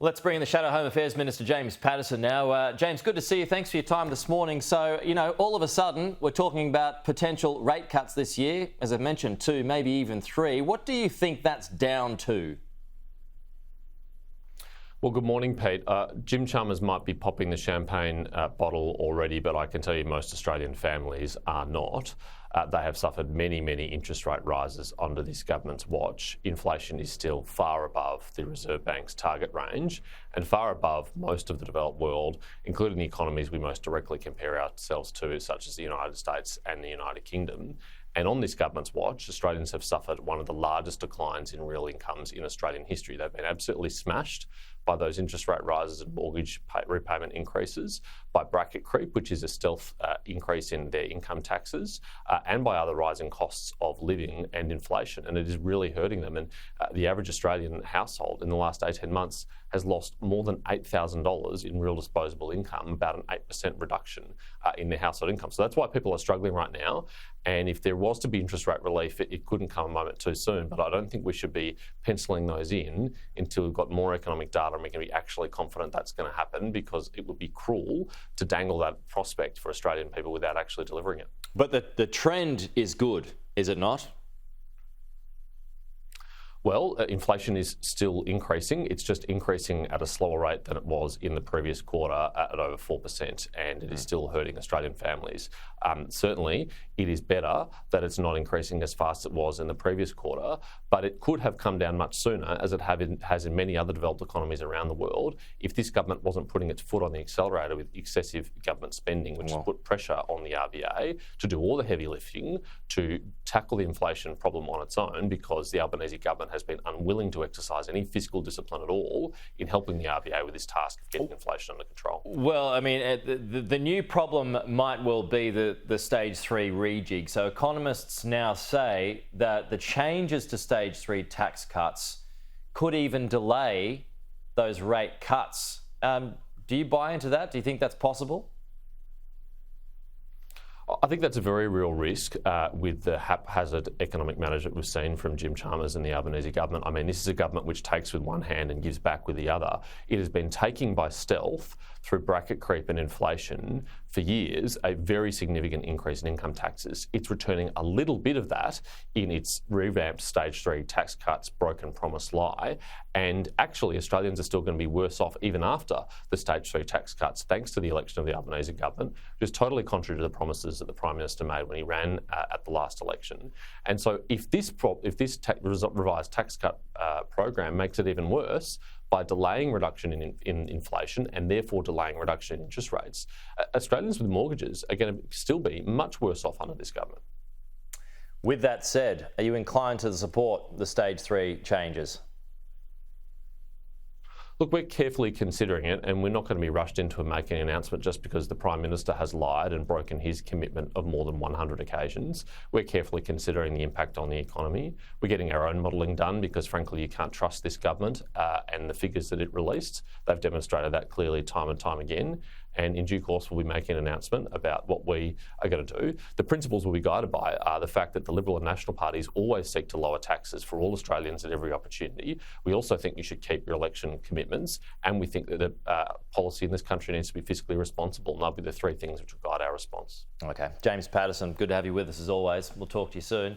Let's bring in the Shadow Home Affairs Minister, James Paterson now. James, good to see you. Thanks for your time this morning. So, all of a sudden, we're talking about potential rate cuts this year. As I've mentioned, 2, maybe even 3. What do you think that's down to? Well, good morning, Pete. Jim Chalmers might be popping the champagne bottle already, but I can tell you most Australian families are not. They have suffered many, many interest rate rises under this government's watch. Inflation is still far above the Reserve Bank's target range and far above most of the developed world, including the economies we most directly compare ourselves to, such as the United States and the United Kingdom. And on this government's watch, Australians have suffered one of the largest declines in real incomes in Australian history. They've been absolutely smashed by those interest rate rises and mortgage repayment increases, by bracket creep, which is a stealth increase in their income taxes, and by other rising costs of living and inflation. And it is really hurting them. And the average Australian household in the last 18 months has lost more than $8,000 in real disposable income, about an 8% reduction in their household income. So that's why people are struggling right now. And if there was to be interest rate relief, it couldn't come a moment too soon. But I don't think we should be penciling those in until we've got more economic data and we can be actually confident that's going to happen, because it would be cruel to dangle that prospect for Australian people without actually delivering it. But the trend is good, is it not? Well, inflation is still increasing. It's just increasing at a slower rate than it was in the previous quarter at over 4%, and it is still hurting Australian families. Certainly, it is better that it's not increasing as fast as it was in the previous quarter, but it could have come down much sooner, as it has in many other developed economies around the world, if this government wasn't putting its foot on the accelerator with excessive government spending, which has put pressure on the RBA to do all the heavy lifting to tackle the inflation problem on its own, because the Albanese government has been unwilling to exercise any fiscal discipline at all in helping the RBA with this task of getting inflation under control. Well, I mean, the new problem might well be the stage 3 rejig. So economists now say that the changes to stage 3 tax cuts could even delay those rate cuts. Do you buy into that? Do you think that's possible? I think that's a very real risk with the haphazard economic management we've seen from Jim Chalmers and the Albanese government. I mean, this is a government which takes with one hand and gives back with the other. It has been taking by stealth, through bracket creep and inflation, for years, a very significant increase in income taxes. It's returning a little bit of that in its revamped stage 3 tax cuts, broken promise lie. And actually, Australians are still going to be worse off even after the stage 3 tax cuts, thanks to the election of the Albanese government, which is totally contrary to the promises that the Prime Minister made when he ran at the last election. And so if this revised tax cut program makes it even worse, by delaying reduction in inflation and therefore delaying reduction in interest rates, Australians with mortgages are going to still be much worse off under this government. With that said, are you inclined to support the stage 3 changes? Look, we're carefully considering it, and we're not going to be rushed into making an announcement just because the Prime Minister has lied and broken his commitment of more than 100 occasions. We're carefully considering the impact on the economy. We're getting our own modelling done because, frankly, you can't trust this government and the figures that it released. They've demonstrated that clearly time and time again. And in due course, we'll be making an announcement about what we are going to do. The principles we'll be guided by are the fact that the Liberal and National parties always seek to lower taxes for all Australians at every opportunity. We also think you should keep your election commitments, and we think that the policy in this country needs to be fiscally responsible, and they'll be the 3 things which will guide our response. Okay. James Paterson, good to have you with us as always. We'll talk to you soon.